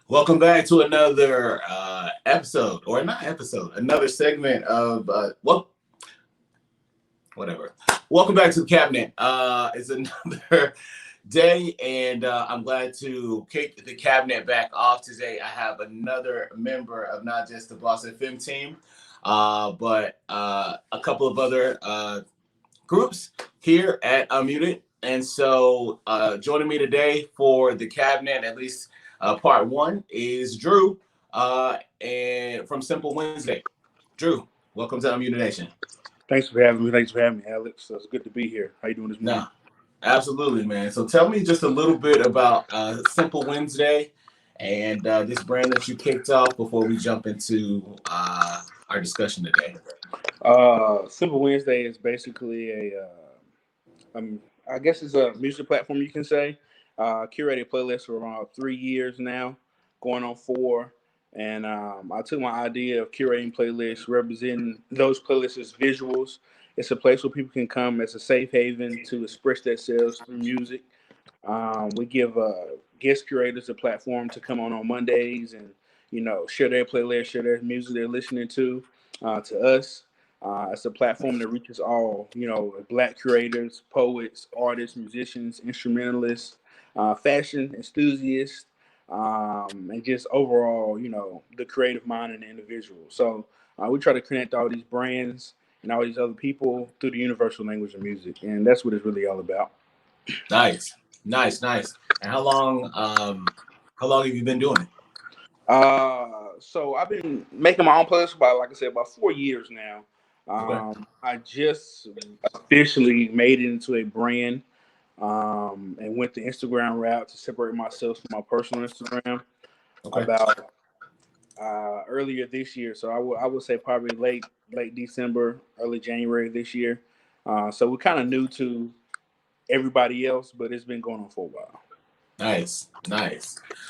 Welcome back to another episode, or not episode, another segment of whatever. Welcome back to the cabinet. It's another day, and I'm glad to kick the cabinet back off today. I have another member of not just the Boss FM team, but a couple of other groups here at Unmuted. And so joining me today for the cabinet, at least part one, is Drew and from Simple Wednesday. Drew, welcome to Unmuted Nation. Thanks for having me. Thanks for having me, Alex. It's good to be here. How you doing this morning? Absolutely, man. So tell me just a little bit about Simple Wednesday and this brand that you kicked off before we jump into our discussion today. Simple Wednesday is basically I guess it's a music platform, you can say. Curated playlists for around 3 years now, going on 4. And I took my idea of curating playlists, representing those playlists as visuals. It's a place where people can come as a safe haven to express themselves through music. We give guest curators a platform to come on Mondays and, share their playlist, share their music they're listening to us. It's a platform that reaches all, Black curators, poets, artists, musicians, instrumentalists, fashion enthusiasts, and just overall, the creative mind and the individual. So we try to connect all these brands and all these other people through the universal language of music. And that's what it's really all about. Nice. And how long have you been doing it? So I've been making my own playlist about 4 years now. Okay. I just officially made it into a brand and went the Instagram route to separate myself from my personal Instagram about earlier this year. So I would say probably late December, early January this year. So we're kind of new to everybody else, but it's been going on for a while. Nice.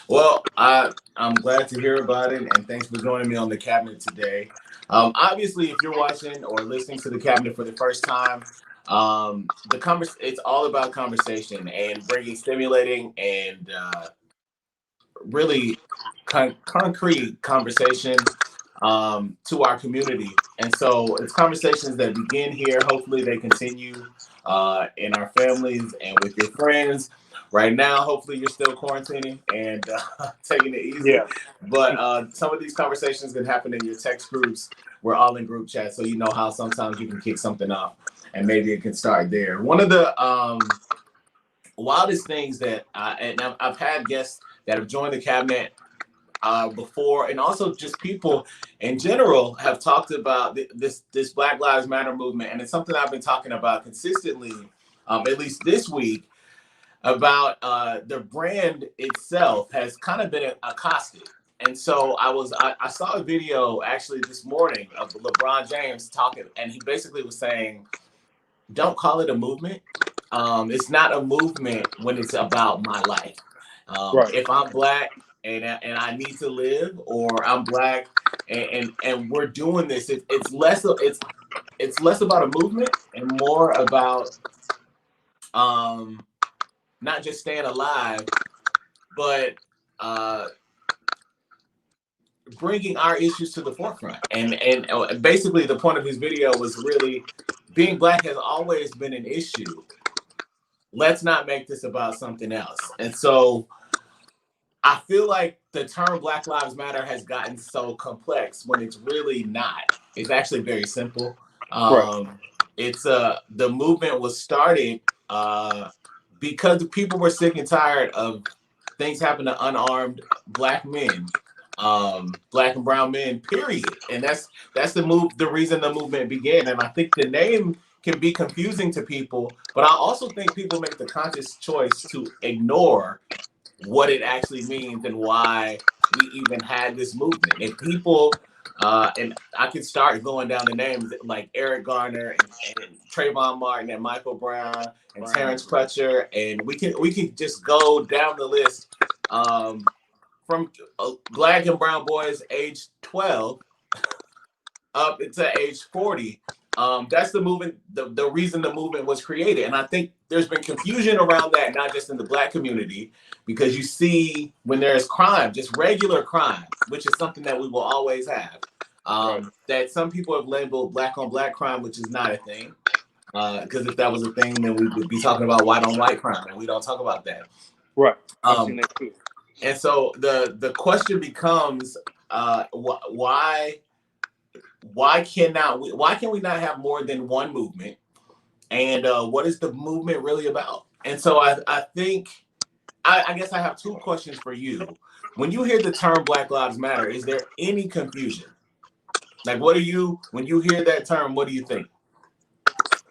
Well, I'm glad to hear about it, and thanks for joining me on the cabinet today. Obviously, if you're watching or listening to the cabinet for the first time, it's all about conversation and bringing stimulating and really concrete conversation to our community. And so it's conversations that begin here. Hopefully they continue in our families and with your friends. Right now, hopefully you're still quarantining and taking it easy. Yeah. But some of these conversations can happen in your text groups. We're all in group chat, so you know how sometimes you can kick something off and maybe it can start there. One of the wildest things that I've had guests that have joined the cabinet before, and also just people in general have talked about this Black Lives Matter movement, and it's something I've been talking about consistently, at least this week, about the brand itself has kind of been accosted. And so I saw a video actually this morning of LeBron James talking, and he basically was saying, don't call it a movement. It's not a movement when it's about my life. Right. If I'm Black and I need to live, or I'm Black and we're doing this, it's less about a movement and more about not just staying alive, but bringing our issues to the forefront. And basically the point of his video was really, being Black has always been an issue. Let's not make this about something else. And so I feel like the term Black Lives Matter has gotten so complex when it's really not. It's actually very simple. Right. It's the movement was started because people were sick and tired of things happening to unarmed Black men, Black and brown men, period. And that's the reason the movement began. And I think the name can be confusing to people, but I also think people make the conscious choice to ignore what it actually means and why we even had this movement. And people, and I could start going down the names like Eric Garner and Trayvon Martin and Michael Brown and Terrence Crutcher, and we can just go down the list from Black and brown boys age 12 up to age 40. That's the movement, the reason the movement was created. And I think there's been confusion around that, not just in the Black community, because you see when there's crime, just regular crime, which is something that we will always have, Right. that some people have labeled Black on Black crime, which is not a thing. Because if that was a thing, then we would be talking about white on white crime, and we don't talk about that. Right. I've seen that too. And so the question becomes, why can we not have more than one movement? And what is the movement really about? And so I think, I guess I have two questions for you. When you hear the term Black Lives Matter, is there any confusion? Like, when you hear that term, what do you think?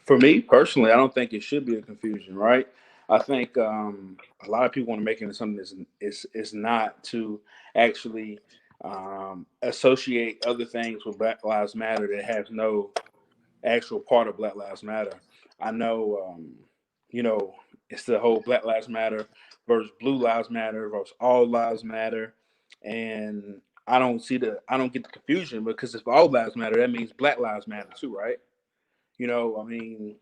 For me personally, I don't think it should be a confusion, right? I think a lot of people want to make it something is not to actually associate other things with Black Lives Matter that has no actual part of Black Lives Matter. I know, it's the whole Black Lives Matter versus Blue Lives Matter versus All Lives Matter, and I don't get the confusion, because if All Lives Matter, that means Black Lives Matter too, right? I mean,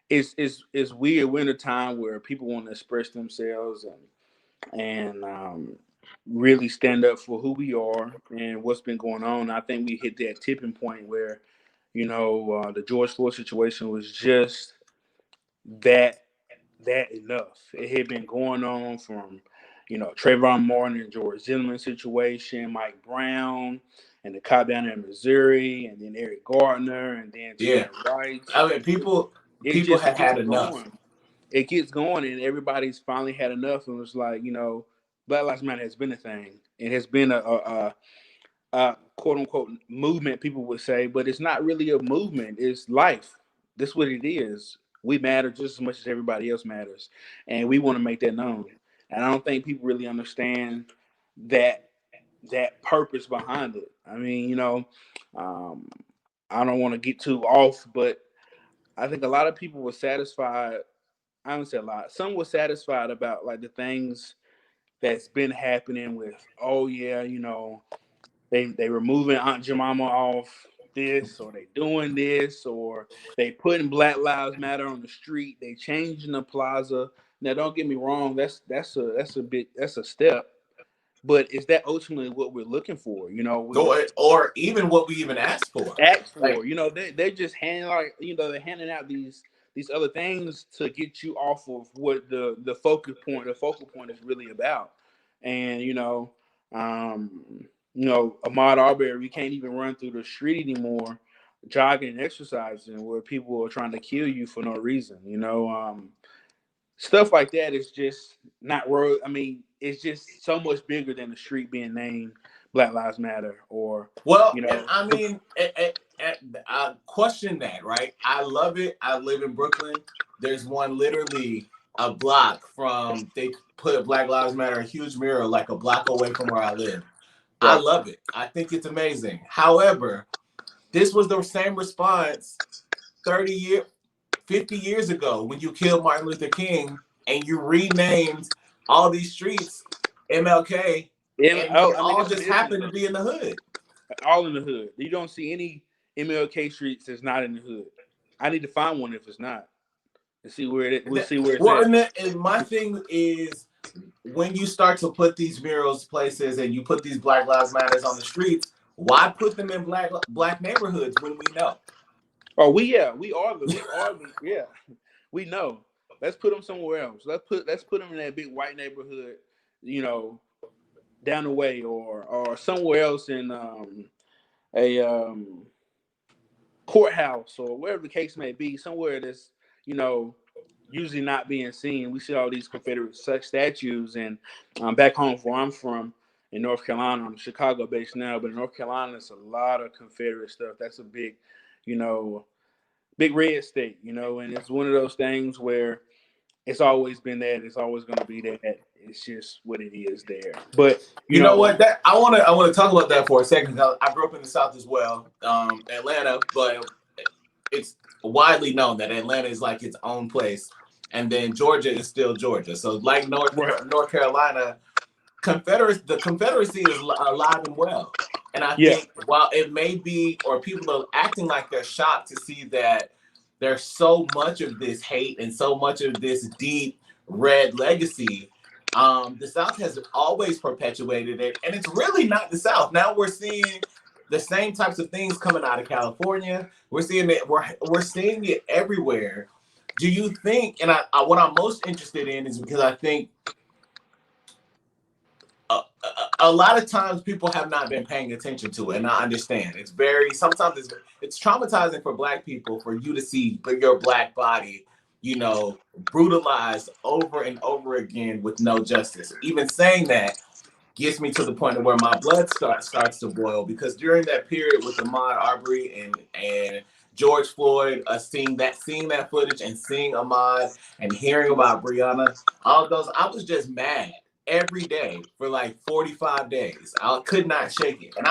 it's weird. We're in a time where people want to express themselves and really stand up for who we are and what's been going on. I think we hit that tipping point where, the George Floyd situation was just that enough. It had been going on from, Trayvon Martin and George Zimmerman situation, Mike Brown, and the cop down in Missouri, and then Eric Gardner, and then Wright. I mean, people had enough. It gets going, and everybody's finally had enough, and it's like, Black Lives Matter has been a thing. It has been a quote unquote movement, people would say, but it's not really a movement. It's life. This is what it is. We matter just as much as everybody else matters, and we want to make that known. And I don't think people really understand that purpose behind it. I mean, I don't want to get too off, but I think a lot of people were satisfied. I don't say a lot. Some were satisfied about like the things that's been happening with, oh yeah, they removing Aunt Jemima off this, or they doing this, or they putting Black Lives Matter on the street, they changing the plaza. Now, don't get me wrong, that's a step, but is that ultimately what we're looking for? Or even what we even asked for. Like, they're just they're handing out these other things to get you off of what the focal point is really about. And Ahmaud Arbery, we can't even run through the street anymore, jogging and exercising, where people are trying to kill you for no reason. Stuff like that is just not real. I mean, it's just so much bigger than the street being named Black Lives Matter. Or I mean, I question that, right? I love it. I live in Brooklyn. There's one literally a block from, they put Black Lives Matter, a huge mural like a block away from where I live. I love it. I think it's amazing. However, this was the same response 50 years ago when you killed Martin Luther King and you renamed all these streets MLK, and all just happened to be in the hood. All in the hood. You don't see any MLK streets that's not in the hood. I need to find one if it's not, and see where it. We'll see where it's at. And my thing is, when you start to put these murals places and you put these Black Lives Matters on the streets, why put them in black neighborhoods when we know? Oh, we are the we know. Let's put them somewhere else. Let's put them in that big white neighborhood, down the way, or somewhere else in a courthouse, or wherever the case may be, somewhere that's usually not being seen. We see all these Confederate statues, and back home where I'm from in North Carolina, I'm Chicago based now, but in North Carolina, it's a lot of Confederate stuff. That's a big, big red state, and it's one of those things where it's always been that. It's always going to be that. It's just what it is there. But you know what? That I want to talk about that for a second. I grew up in the South as well, Atlanta, but it's widely known that Atlanta is like its own place, and then Georgia is still Georgia. So like North Carolina, the Confederacy is alive and well. And I Yeah. think while it may be, or people are acting like they're shocked to see that there's so much of this hate and so much of this deep red legacy, the South has always perpetuated it. And it's really not the South. Now we're seeing the same types of things coming out of California. We're seeing it, we're seeing it everywhere. Do you think, and I what I'm most interested in is because I think a lot of times people have not been paying attention to it, and I understand. Sometimes it's traumatizing for Black people for you to see your Black body, brutalized over and over again with no justice. Even saying that gets me to the point of where my blood starts to boil, because during that period with Ahmaud Arbery and George Floyd, seeing that footage and seeing Ahmaud and hearing about Breonna, all of those, I was just mad every day for like 45 days. I could not shake it. And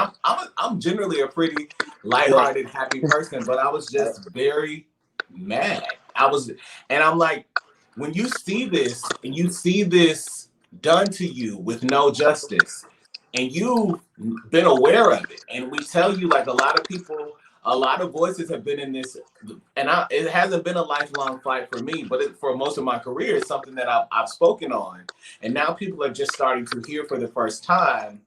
I'm generally a pretty lighthearted, happy person, but I was just very mad. And I'm like, when you see this and you see this done to you with no justice, and you've been aware of it, and we tell you, like, a lot of voices have been in this, and it hasn't been a lifelong fight for me, but for most of my career, it's something that I've spoken on, and now people are just starting to hear for the first time.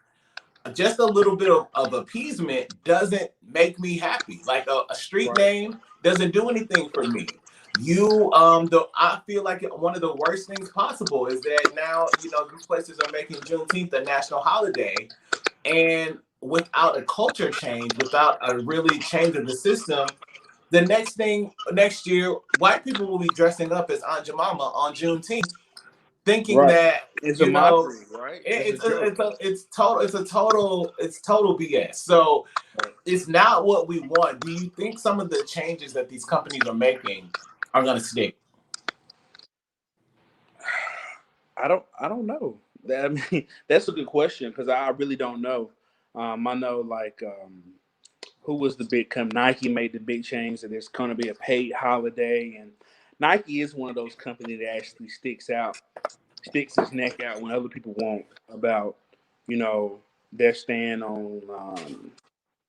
Just a little bit of appeasement doesn't make me happy. Like a street name doesn't do anything for me. I feel like one of the worst things possible is that now, these places are making Juneteenth a national holiday, and without a culture change, without a really change of the system, the next year, white people will be dressing up as Aunt Jemima on Juneteenth, thinking that, it's a mockery, right? It's total BS. So it's not what we want. Do you think some of the changes that these companies are making are going to stick? I don't know. I mean, that's a good question, because I really don't know. I know, like, who was the big company? Nike made the big change that it's going to be a paid holiday, and Nike is one of those companies that actually sticks its neck out when other people won't, about, their stand on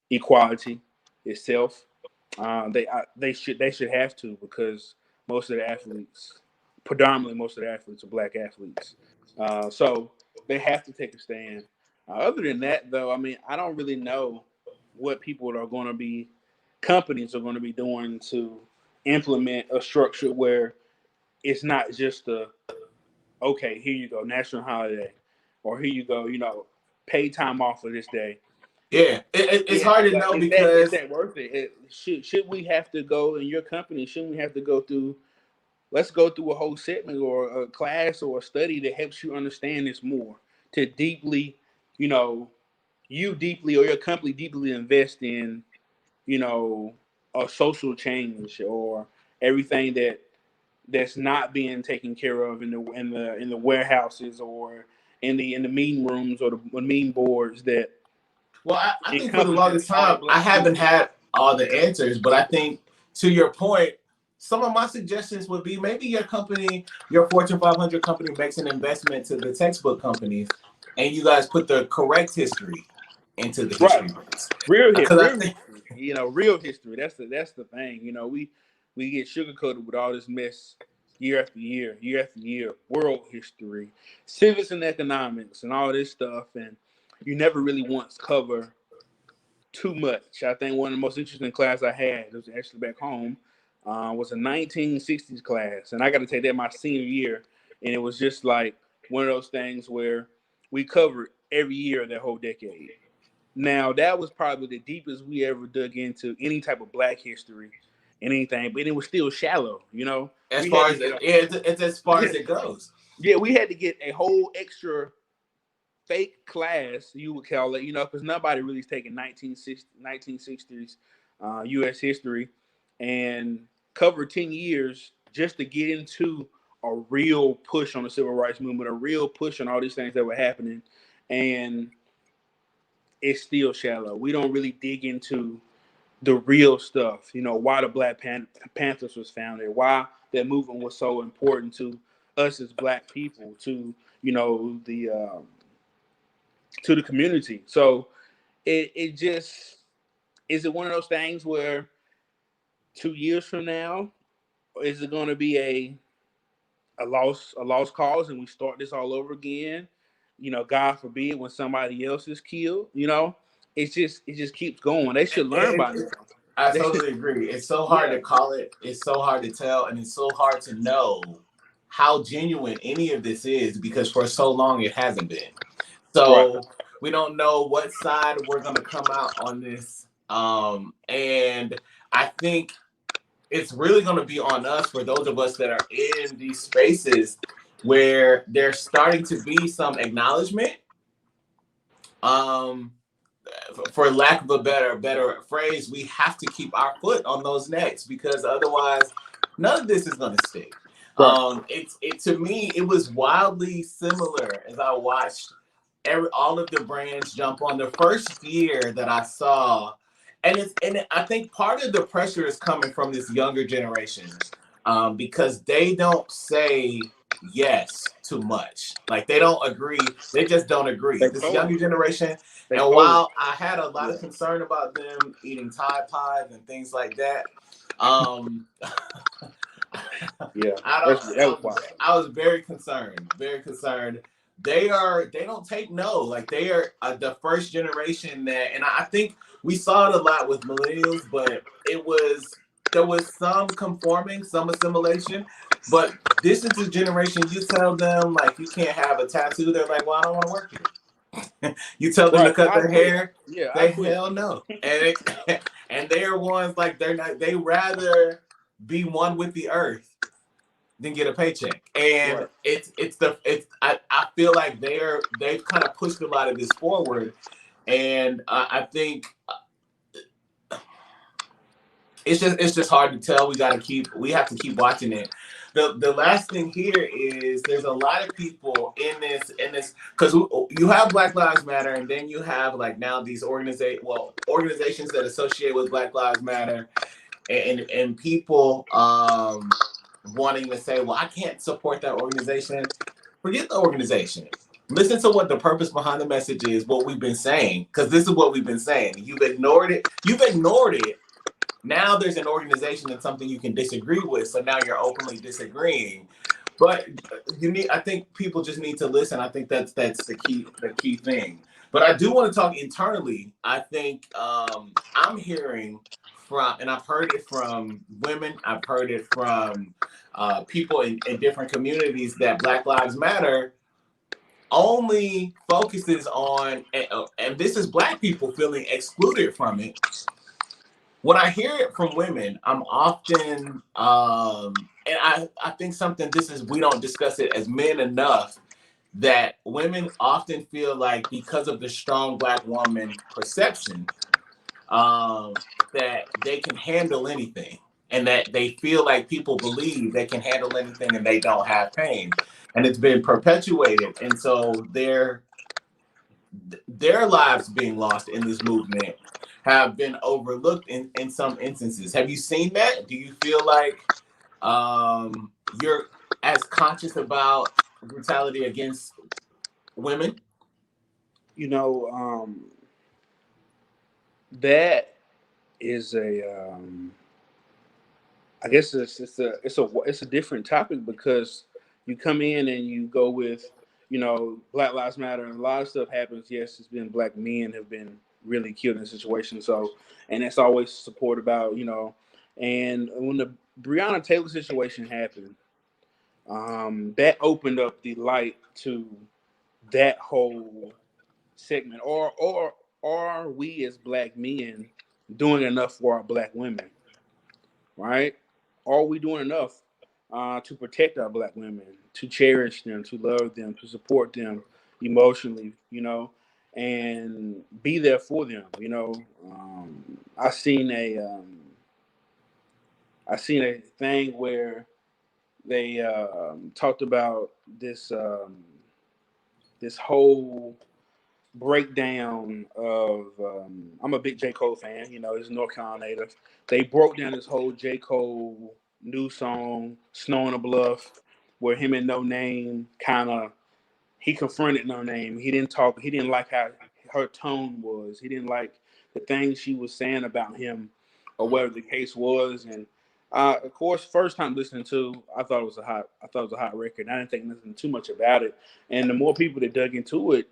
equality itself. They should have to, because predominantly most of the athletes are Black athletes. So they have to take a stand. Other than that, though, I mean, I don't really know what companies are going to be doing to implement a structure where it's not just okay, here you go, national holiday, or here you go, pay time off for this day. Yeah, it's hard to know, because is that worth it? Should we have to go in your company? Shouldn't we have to go through? Let's go through a whole segment or a class or a study that helps you understand this more, to deeply, you deeply, or your company deeply invest in, a social change, or everything that's not being taken care of in the warehouses, or in the meeting rooms, or the meeting boards that. Well, I think for the longest time, I haven't had all the answers, but I think, to your point, some of my suggestions would be, maybe your company, your Fortune 500 company, makes an investment to the textbook companies, and you guys put the correct history into the history books. Real history. Real history. That's the thing. We get sugarcoated with all this mess year after year, world history, civics and economics, and all this stuff, and you never really once cover too much. I think one of the most interesting class I had, it was actually back home, was a 1960s class, and I got to take that my senior year, and it was just like one of those things where we covered every year of that whole decade. Now, that was probably the deepest we ever dug into any type of Black history and anything, but it was still shallow, As far as it's as far as it goes. Yeah, we had to get a whole extra fake class, you would call it, because nobody really is taking 1960s U.S. history and cover 10 years just to get into a real push on the civil rights movement, a real push on all these things that were happening, and it's still shallow. We don't really dig into the real stuff, why the Black Panthers was founded, why that movement was so important to us as Black people, to, the to the community. So it just, is it one of those things where 2 years from now, is it going to be a lost cause and we start this all over again? God forbid, when somebody else is killed. It just keeps going. They should learn by now. I totally agree. It's so hard to call it. It's so hard to tell, and it's so hard to know how genuine any of this is, because for so long it hasn't been. Right. So we don't know what side we're going to come out on this. And I think it's really going to be on us, for those of us that are in these spaces where there's starting to be some acknowledgement. For lack of a better phrase, we have to keep our foot on those necks, because otherwise none of this is going to stick. Right. To me, it was wildly similar as I watched all of the brands jump on the first year that I saw. And I think part of the pressure is coming from this younger generation, because they don't say yes too much. Like, they don't agree. They just don't agree. This younger generation. And while I had a lot of concern about them eating Tide Pods and things like that, I was very concerned. Very concerned. They don't take no. Like, they are the first generation that, and I think we saw it a lot with millennials, but there was some conforming, some assimilation. But this is the generation, you tell them, like, you can't have a tattoo, they're like, well, I don't want to work here. You tell them to cut their hair, they hell no. And they are ones, like, they rather be one with the earth than get a paycheck. And I feel like they've kind of pushed a lot of this forward. And I think it's just hard to tell. We have to keep watching it. The last thing here is, there's a lot of people in this, because you have Black Lives Matter, and then you have, like, now these organizations that associate with Black Lives Matter, and people wanting to say, well, I can't support that organization. Forget the organization. Listen to what the purpose behind the message is, what we've been saying, because this is what we've been saying. You've ignored it. Now there's an organization and something you can disagree with, so now you're openly disagreeing. But I think people just need to listen. I think that's the key thing. But I do want to talk internally. I think I'm hearing from, and I've heard it from women, I've heard it from people in different communities, that Black Lives Matter only focuses on, and this is Black people feeling excluded from it. When I hear it from women, I'm often, and I think we don't discuss it as men enough, that women often feel like, because of the strong Black woman perception, that they can handle anything, and that they feel like people believe they can handle anything and they don't have pain. And it's been perpetuated. And so their lives being lost in this movement have been overlooked in some instances. Have you seen that? Do you feel like you're as conscious about brutality against women? That is I guess it's a different topic, because you come in and you go with, Black Lives Matter, and a lot of stuff happens. Yes, it's been Black men have been really killed in the situation. So, and that's always support about, and when the Breonna Taylor situation happened, that opened up the light to that whole segment. Or are we as Black men doing enough for our Black women? Right? Are we doing enough to protect our Black women, to cherish them, to love them, to support them emotionally, and be there for them? I seen a thing where they talked about this whole breakdown of I'm a big J. Cole fan, he's a North Carolina native. They broke down this whole J. Cole new song, Snow on a Bluff, where him and No Name kind of he confronted No Name. He didn't talk. He didn't like how her tone was. He didn't like the things she was saying about him, or whatever the case was. And of course, first time listening to, I thought it was a hot record. I didn't think nothing too much about it. And the more people that dug into it,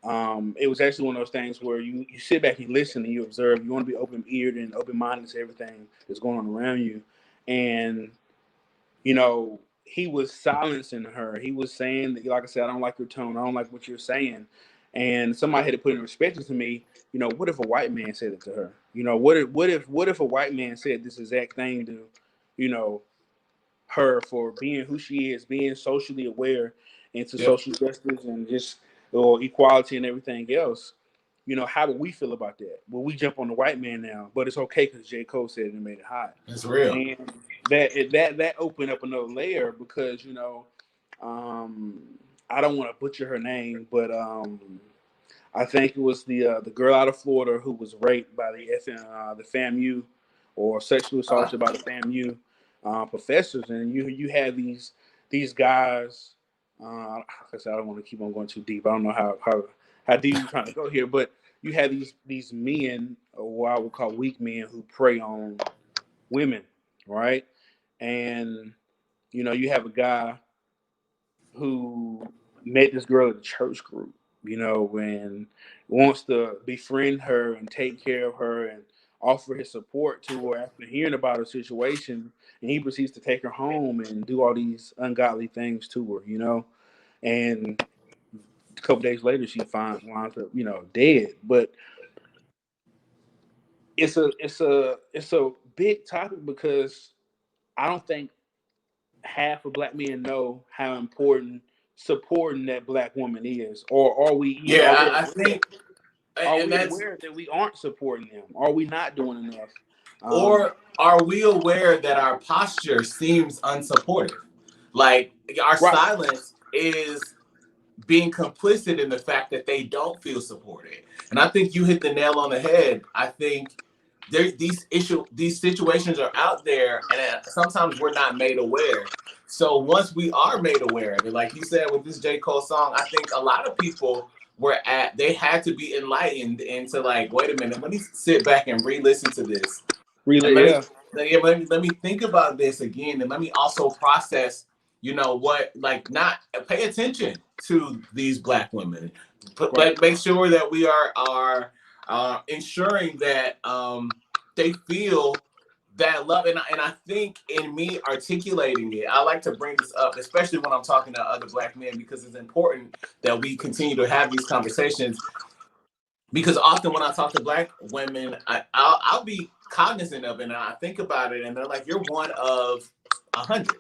it was actually one of those things where you sit back and listen and you observe. You want to be open-eared and open-minded to everything that's going on around you. And, he was silencing her. He was saying that, like I said, I don't like your tone. I don't like what you're saying. And somebody had to put in perspective to me, what if a white man said it to her? What if a white man said this exact thing to, her for being who she is, being socially aware into Yep. social justice and just or equality and everything else? How would we feel about that? Well, we jump on the white man now, but it's okay because J. Cole said it and made it hot. It's real. And that opened up another layer because I don't want to butcher her name, but I think it was the girl out of Florida who was raped by the FAMU or sexually assaulted by the FAMU professors, and you had these guys. Like I said, I don't want to keep on going too deep. I don't know how deep you're trying to go here, but you had these men, or what I would call weak men, who prey on women, right? And you have a guy who met this girl at a church group, and wants to befriend her and take care of her and offer his support to her after hearing about her situation, and he proceeds to take her home and do all these ungodly things to her, and a couple days later she winds up, dead. But it's a big topic because I don't think half of black men know how important supporting that black woman is, or are we? Yeah, I think, Are and we that's, aware that we aren't supporting them? Are we not doing enough? or are we aware that our posture seems unsupportive? Like our Right. silence is being complicit in the fact that they don't feel supported. And I think you hit the nail on the head. I think these situations are out there, and sometimes we're not made aware. So once we are made aware, like you said with this J. Cole song, I think a lot of people they had to be enlightened into like, wait a minute, let me sit back and re-listen to this. And let me think about this again, and let me also process, not pay attention to these black women, but make sure that we are ensuring that they feel that love. And I think in me articulating it, I like to bring this up, especially when I'm talking to other black men, because it's important that we continue to have these conversations. Because often when I talk to black women, I'll be cognizant of it, and I think about it, and they're like, "You're one of 100."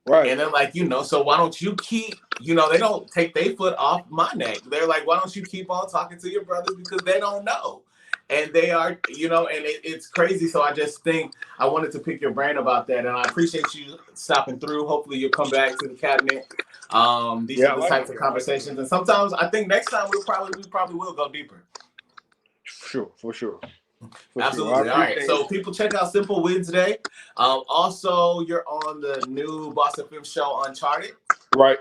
Right. And they're like, so why don't you keep, they don't take their foot off my neck. They're like, why don't you keep on talking to your brothers, because they don't know. And they are, and it's crazy. So I just think I wanted to pick your brain about that. And I appreciate you stopping through. Hopefully you'll come back to the cabinet. These are the types of conversations. And sometimes I think next time we probably will go deeper. For sure. Absolutely. All right. So people check out Simple Wednesday. Also, you're on the new BossFM show, Uncharted. Right.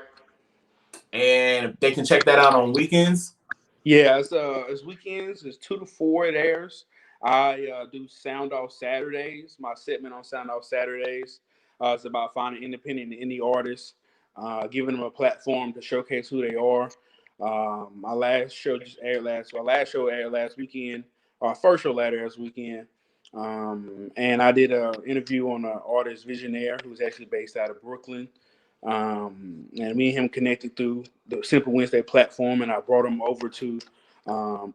And they can check that out on weekends. Yeah, it's weekends. It's 2 to 4. It airs. I do Sound Off Saturdays. My segment on Sound Off Saturdays. It's about finding independent indie artists, giving them a platform to showcase who they are. My last show just aired last weekend. Our first show aired last weekend. And I did an interview on an artist Visionaire, who's actually based out of Brooklyn. And me and him connected through the Simple Wednesday platform, and I brought him over to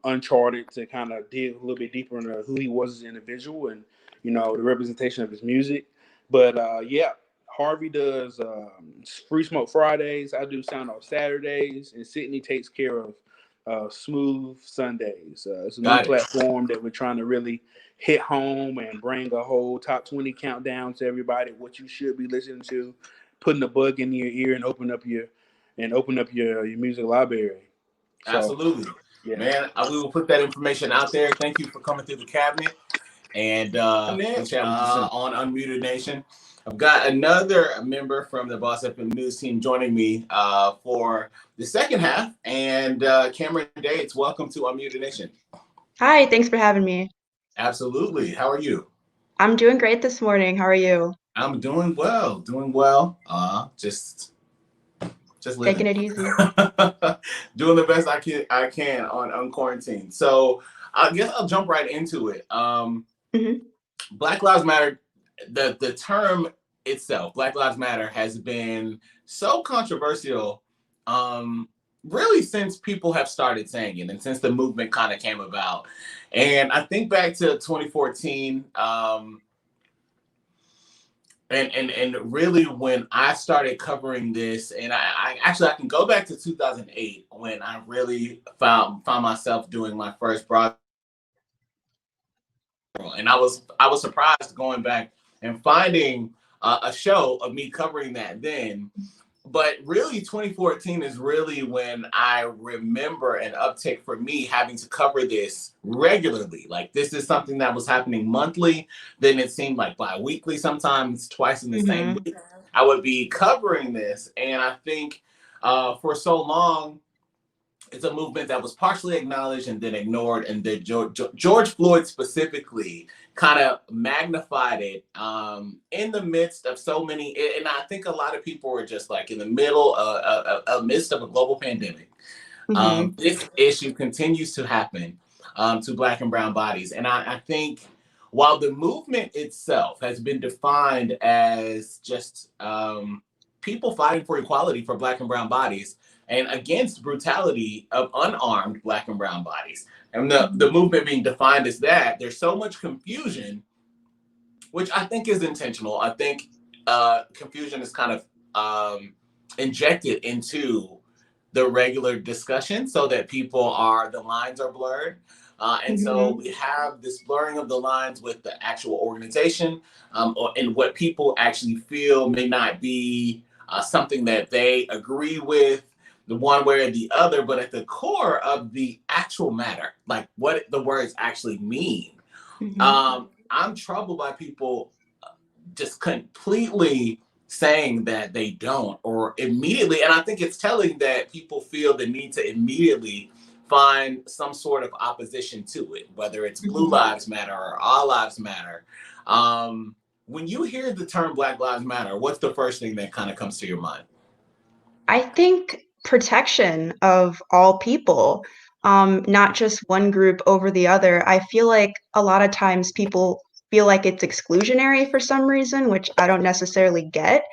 Uncharted to kind of dig a little bit deeper into who he was as an individual and, the representation of his music. But Harvey does Free Smoke Fridays. I do Sound Off Saturdays, and Sydney takes care of Smooth Sundays. It's a new platform that we're trying to really hit home and bring a whole top 20 countdown to everybody, what you should be listening to, putting the bug in your ear and open up your music library. So, absolutely. Yeah. Man, we will put that information out there. Thank you for coming through the cabinet. And on Unmuted Nation, I've got another member from the Boss FM News team joining me for the second half. And Kamryn Dates, welcome to Unmuted Nation. Hi, thanks for having me. Absolutely. How are you? I'm doing great this morning. How are you? I'm doing well. Just living. Taking it easy. Doing the best I can on quarantine. So I guess I'll jump right into it. Black Lives Matter, the term itself, Black Lives Matter, has been so controversial really since people have started saying it and since the movement kind of came about. And I think back to 2014, and really when I started covering this, and I can go back to 2008 when I really found myself doing my first broadcast. And I was surprised going back and finding a show of me covering that then. But really 2014 is really when I remember an uptick for me having to cover this regularly. Like this is something that was happening monthly. Then it seemed like bi-weekly, sometimes twice in the same week. I would be covering this. And I think for so long, it's a movement that was partially acknowledged and then ignored, and then George Floyd specifically kind of magnified it in the midst of so many. And I think a lot of people were just like in the middle of midst of a global pandemic. This issue continues to happen to Black and brown bodies, and I think while the movement itself has been defined as just people fighting for equality for Black and brown bodies and against brutality of unarmed Black and brown bodies, and the movement being defined as that, there's so much confusion, which I think is intentional. I think confusion is kind of injected into the regular discussion so that the lines are blurred. And so we have this blurring of the lines with the actual organization and what people actually feel may not be something that they agree with the one way or the other, but at the core of the actual matter, like what the words actually mean. I'm troubled by people just completely saying that they don't, or immediately, and I think it's telling that people feel the need to immediately find some sort of opposition to it, whether it's Blue Lives Matter or All Lives Matter. When you hear the term Black Lives Matter, what's the first thing that kind of comes to your mind? I think protection of all people, not just one group over the other. I feel like a lot of times people feel like it's exclusionary for some reason, which I don't necessarily get.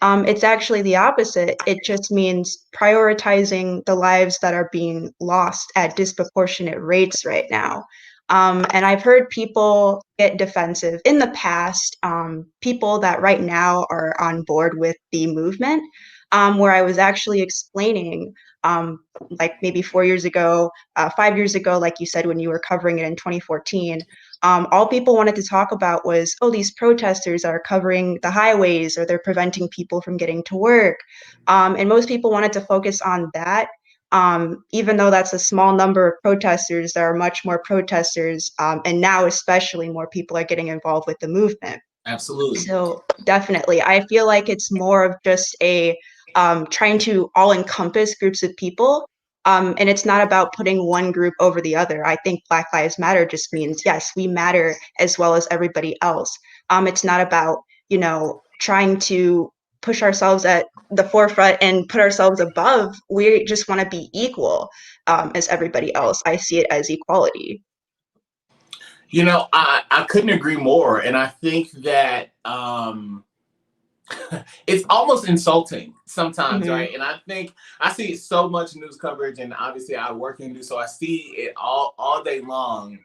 It's actually the opposite. It just means prioritizing the lives that are being lost at disproportionate rates right now. And I've heard people get defensive in the past, people that right now are on board with the movement, where I was actually explaining, like maybe 4 years ago, 5 years ago, like you said, when you were covering it in 2014, all people wanted to talk about was, oh, these protesters are covering the highways or they're preventing people from getting to work. And most people wanted to focus on that. Even though that's a small number of protesters, there are much more protesters. And now especially more people are getting involved with the movement. Absolutely. So definitely, I feel like it's more of just a trying to all encompass groups of people. And it's not about putting one group over the other. I think Black Lives Matter just means, yes, we matter as well as everybody else. It's not about, trying to push ourselves at the forefront and put ourselves above. We just want to be equal as everybody else. I see it as equality. I couldn't agree more. And I think that it's almost insulting sometimes, right? And I think I see so much news coverage, and obviously I work in news, so I see it all day long.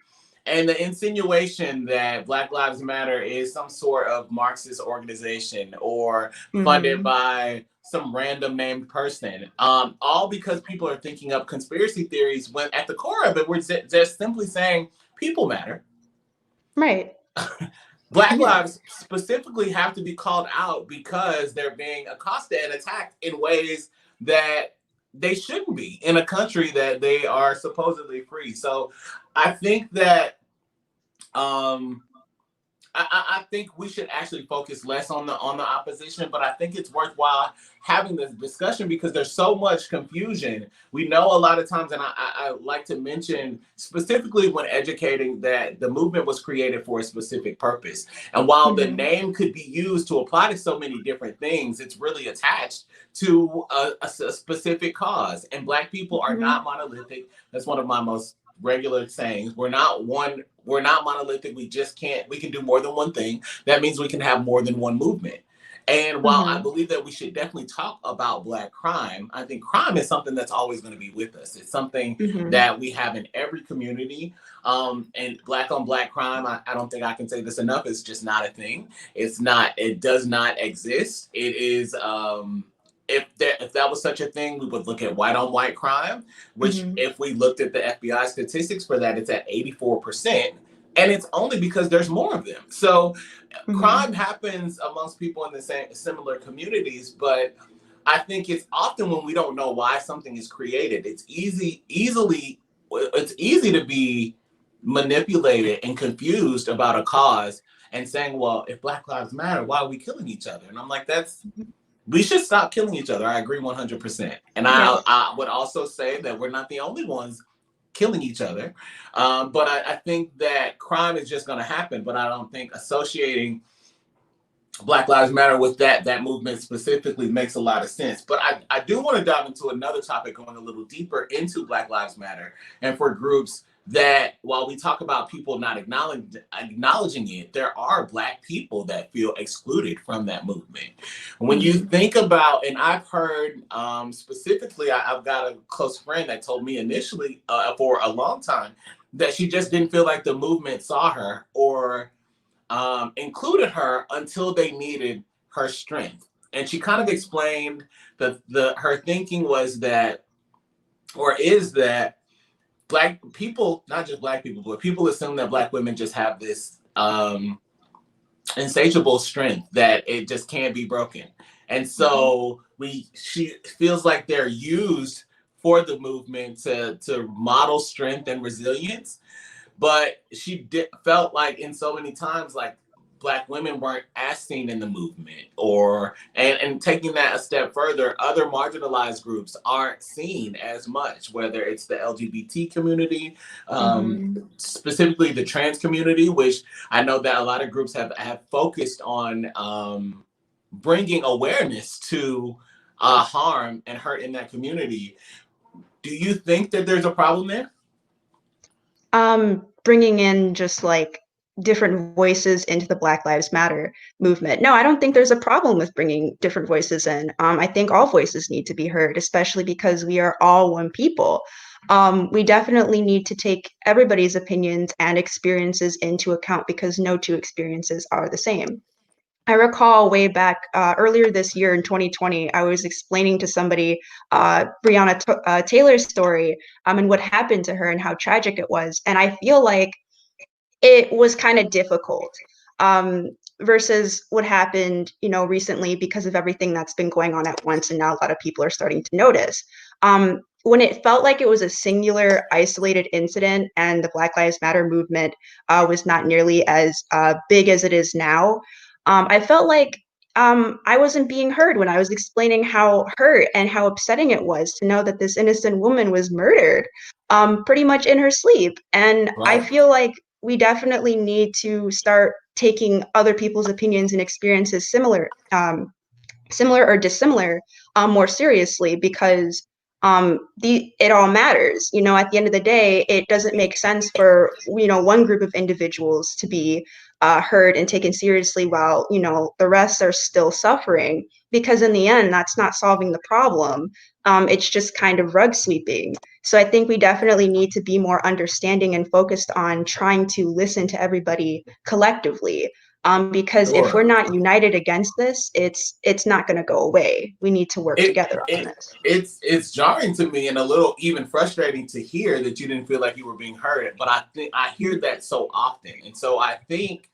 And the insinuation that Black Lives Matter is some sort of Marxist organization or funded by some random named person, all because people are thinking up conspiracy theories when at the core of it, we're just simply saying people matter. Right. Black lives specifically have to be called out because they're being accosted and attacked in ways that they shouldn't be in a country that they are supposedly free. So I think that I think we should actually focus less on the opposition, but I think it's worthwhile having this discussion because there's so much confusion. We know a lot of times, and I like to mention specifically when educating that the movement was created for a specific purpose. And while the name could be used to apply to so many different things, it's really attached to a specific cause. And Black people are not monolithic. That's one of my most regular sayings. We're not monolithic. We can do more than one thing. That means we can have more than one movement. And while I believe that we should definitely talk about Black crime, I think crime is something that's always going to be with us. It's something that we have in every community. And Black on Black crime, I don't think I can say this enough. It's just not a thing. It does not exist. It is, if that was such a thing, we would look at white on white crime, which if we looked at the FBI statistics for that, it's at 84%. And it's only because there's more of them. So crime happens amongst people in the similar communities, but I think it's often when we don't know why something is created, it's easy to be manipulated and confused about a cause and saying, well, if Black Lives Matter, why are we killing each other? And I'm like, we should stop killing each other. I agree 100%. And I would also say that we're not the only ones killing each other. But I think that crime is just going to happen. But I don't think associating Black Lives Matter with that movement specifically makes a lot of sense. But I do want to dive into another topic, going a little deeper into Black Lives Matter, and for groups that, while we talk about people not acknowledging it, there are Black people that feel excluded from that movement. When you think about, and I've heard specifically, I've got a close friend that told me initially for a long time that she just didn't feel like the movement saw her or included her until they needed her strength. And she kind of explained that her thinking was that, or is that, Black people, not just Black people, but people assume that Black women just have this insatiable strength that it just can't be broken. And so she feels like they're used for the movement to model strength and resilience. But she felt like in so many times, like Black women weren't as seen in the movement, and taking that a step further, other marginalized groups aren't seen as much, whether it's the LGBT community, specifically the trans community, which I know that a lot of groups have focused on bringing awareness to harm and hurt in that community. Do you think that there's a problem there? Bringing in just like different voices into the Black Lives Matter movement. No, I don't think there's a problem with bringing different voices in. I think all voices need to be heard, especially because we are all one people. We definitely need to take everybody's opinions and experiences into account because no two experiences are the same. I recall way back earlier this year in 2020, I was explaining to somebody Breonna Taylor's story and what happened to her and how tragic it was. And I feel like it was kind of difficult versus what happened, recently because of everything that's been going on at once. And now a lot of people are starting to notice. When it felt like it was a singular, isolated incident and the Black Lives Matter movement was not nearly as big as it is now, I felt like I wasn't being heard when I was explaining how hurt and how upsetting it was to know that this innocent woman was murdered pretty much in her sleep. And I feel like we definitely need to start taking other people's opinions and experiences similar or dissimilar more seriously because it all matters. At the end of the day, it doesn't make sense for one group of individuals to be heard and taken seriously while the rest are still suffering, because in the end that's not solving the problem. It's just kind of rug sweeping. So I think we definitely need to be more understanding and focused on trying to listen to everybody collectively. Because if we're not united against this, it's not going to go away. We need to work together on this. It's jarring to me and a little even frustrating to hear that you didn't feel like you were being heard. But I think I hear that so often, and so I think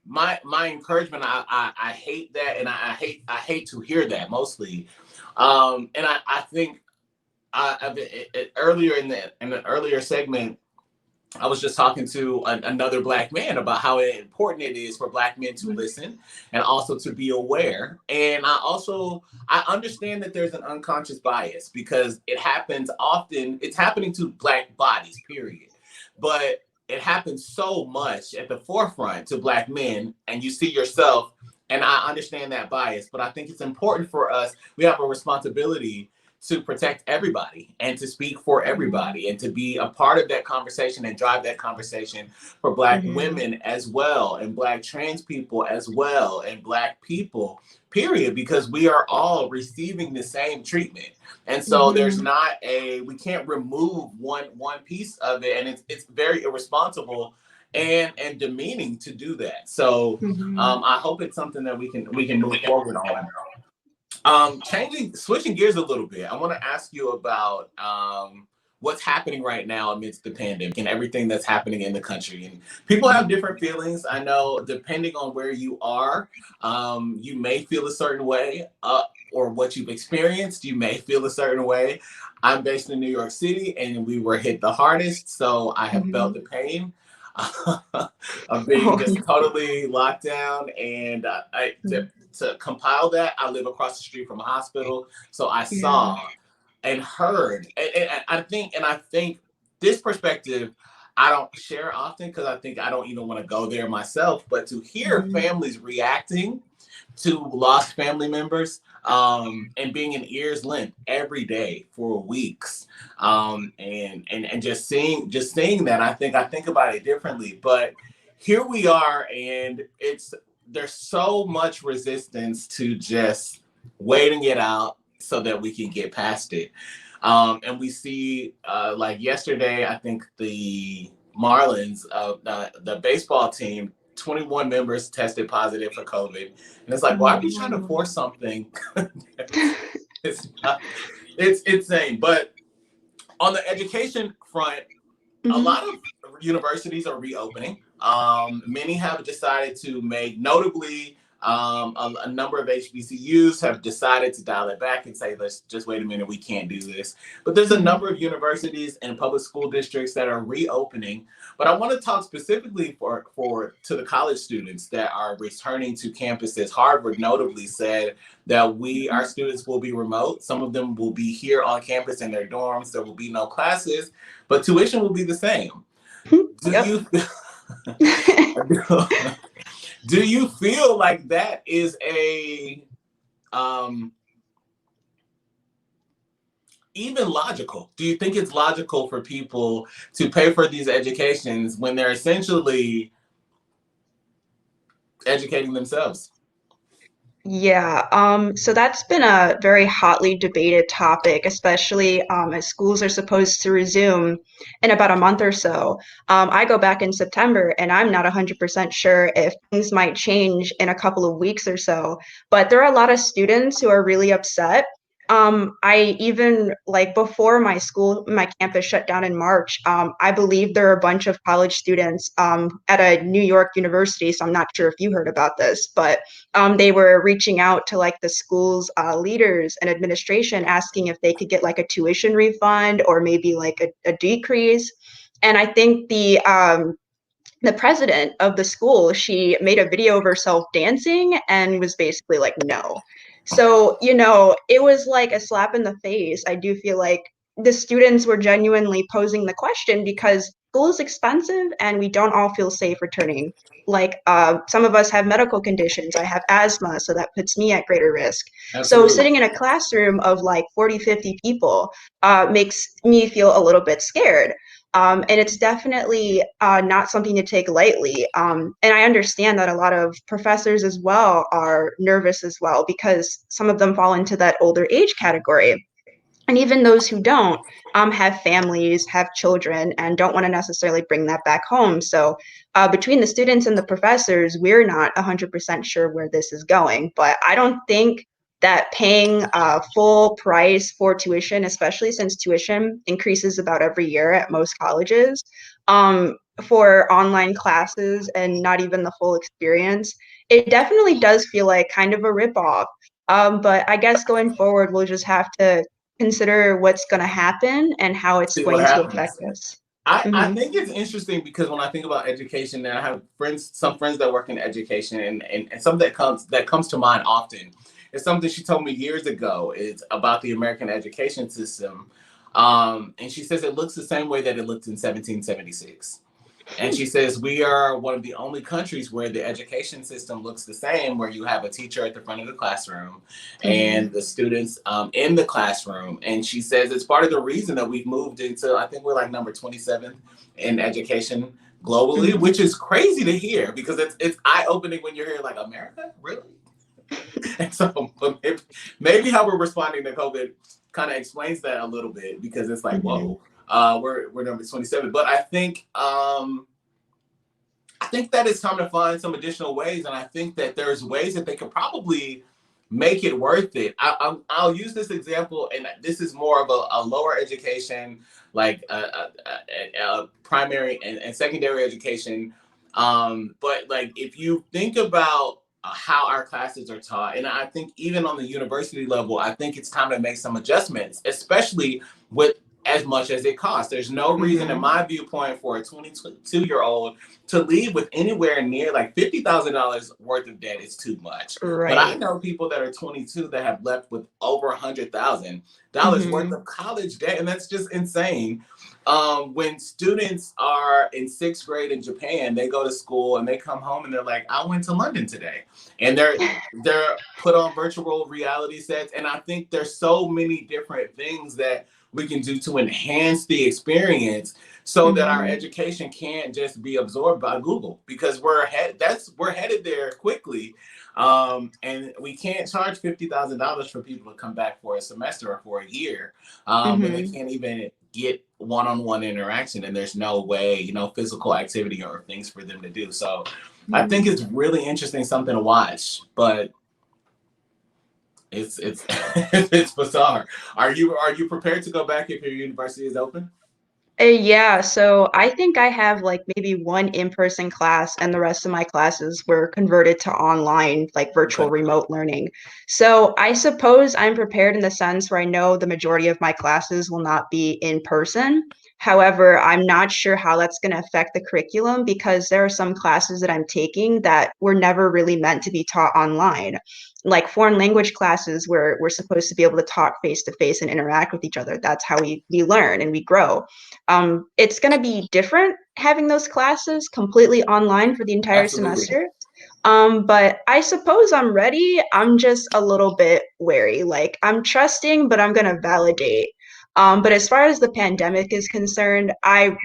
my encouragement, I hate that, and I hate to hear that mostly. And I think earlier in the earlier segment, I was just talking to another Black man about how important it is for Black men to listen and also to be aware. And I understand that there's an unconscious bias because it happens often. It's happening to Black bodies, period. But it happens so much at the forefront to Black men, and you see yourself. And I understand that bias, but I think it's important for us. We have a responsibility to protect everybody and to speak for everybody and to be a part of that conversation and drive that conversation for Black women as well, and Black trans people as well, and Black people, period, because we are all receiving the same treatment. And so there's not we can't remove one piece of it, and it's very irresponsible and demeaning to do that. So I hope it's something that we can move forward on. Switching gears a little bit, I want to ask you about what's happening right now amidst the pandemic and everything that's happening in the country. And people have different feelings. I know depending on where you are, you may feel a certain way, or what you've experienced, you may feel a certain way. I'm based in New York City, and we were hit the hardest, so I have felt the pain of being just totally locked down. And to compile that, I live across the street from a hospital, so I saw and heard, and I think this perspective I don't share often because I think I don't even want to go there myself. But to hear families reacting to lost family members, and being in ears length every day for weeks, and just seeing that, I think about it differently. But here we are, and there's so much resistance to just waiting it out so that we can get past it. And we see, like yesterday, I think the Marlins, the baseball team, 21 members tested positive for COVID. And it's like, why are we trying to force something? It's insane. But on the education front, a lot of universities are reopening. Many have decided to notably, a number of HBCUs have decided to dial it back and say, let's just wait a minute, we can't do this. But there's a number of universities and public school districts that are reopening. But I want to talk specifically to the college students that are returning to campuses. Harvard notably said that our students will be remote. Some of them will be here on campus in their dorms. There will be no classes, but tuition will be the same. Do you feel like that is even logical? Do you think it's logical for people to pay for these educations when they're essentially educating themselves? Yeah, so that's been a very hotly debated topic, especially as schools are supposed to resume in about a month or so. I go back in September, and I'm not 100% sure if things might change in a couple of weeks or so, but there are a lot of students who are really upset. I even, like, before my campus shut down in March, I believe there are a bunch of college students at a New York university, so I'm not sure if you heard about this, but they were reaching out to like the school's leaders and administration, asking if they could get like a tuition refund or maybe like a decrease. And I think the president of the school, she made a video of herself dancing and was basically like, no. So, it was like a slap in the face. I do feel like the students were genuinely posing the question because school is expensive and we don't all feel safe returning. Like, some of us have medical conditions. I have asthma, so that puts me at greater risk. Absolutely. So sitting in a classroom of like 40, 50 people makes me feel a little bit scared. And it's definitely not something to take lightly. And I understand that a lot of professors as well are nervous as well because some of them fall into that older age category. And even those who don't have families, have children, and don't want to necessarily bring that back home. So between the students and the professors, we're not 100% sure where this is going. But I don't think that paying full price for tuition, especially since tuition increases about every year at most colleges, for online classes and not even the full experience, it definitely does feel like kind of a ripoff. But I guess going forward, we'll just have to consider what's going to happen and how it's See going what to happens. affect us. I think it's interesting because when I think about education, and I have some friends that work in education, and something that comes to mind often is something she told me years ago. Is about the American education system, and she says it looks the same way that it looked in 1776. And she says we are one of the only countries where the education system looks the same, where you have a teacher at the front of the classroom and the students in the classroom. And she says it's part of the reason that we've moved into, I think we're like number 27 in education globally, which is crazy to hear because it's eye-opening when you're here like, America? Really? And so maybe how we're responding to COVID kind of explains that a little bit because it's like, whoa. We're number 27, but I think that it's time to find some additional ways, and I think that there's ways that they could probably make it worth it. I'll use this example, and this is more of a lower education, like primary and secondary education. But like if you think about how our classes are taught, and I think even on the university level, I think it's time to make some adjustments, especially with as much as it costs. There's no reason, in my viewpoint, for a 22-year-old to leave with anywhere near like $50,000 worth of debt is too much. Right. But I know people that are 22 that have left with over $100,000 worth of college debt, and that's just insane. When students are in 6th grade in Japan, they go to school and they come home and they're like, I went to London today. And they're put on virtual reality sets. And I think there's so many different things that we can do to enhance the experience so that our education can't just be absorbed by Google, because we're headed there quickly. And we can't charge $50,000 for people to come back for a semester or for a year. But they can't even get one-on-one interaction, and there's no way, physical activity or things for them to do. So I think it's really interesting, something to watch, but it's it's bizarre. Are you prepared to go back if your university is open? Yeah, so I think I have like maybe one in-person class, and the rest of my classes were converted to online, like virtual remote learning. So I suppose I'm prepared in the sense where I know the majority of my classes will not be in person. However, I'm not sure how that's going to affect the curriculum, because there are some classes that I'm taking that were never really meant to be taught online. Like foreign language classes where we're supposed to be able to talk face to face and interact with each other. That's how we learn and we grow. It's going to be different having those classes completely online for the entire semester. But I suppose I'm ready. I'm just a little bit wary. Like I'm trusting, but I'm going to validate. But as far as the pandemic is concerned,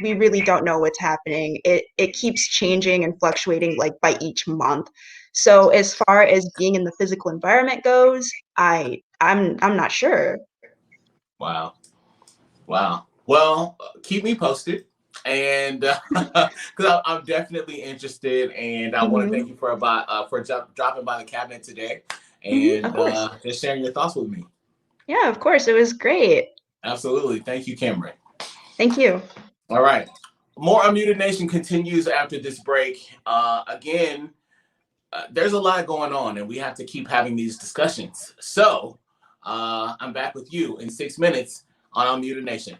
we really don't know what's happening. It keeps changing and fluctuating like by each month. So as far as being in the physical environment goes, I'm not sure. Wow. Well, keep me posted, and because I'm definitely interested, and I want to thank you for dropping by the cabinet today, and Of course. just sharing your thoughts with me. Yeah, of course. It was great. Absolutely. Thank you, Kamryn. Thank you. All right. More Unmuted Nation continues after this break. Again, there's a lot going on, and we have to keep having these discussions. So I'm back with you in 6 minutes on Unmuted Nation.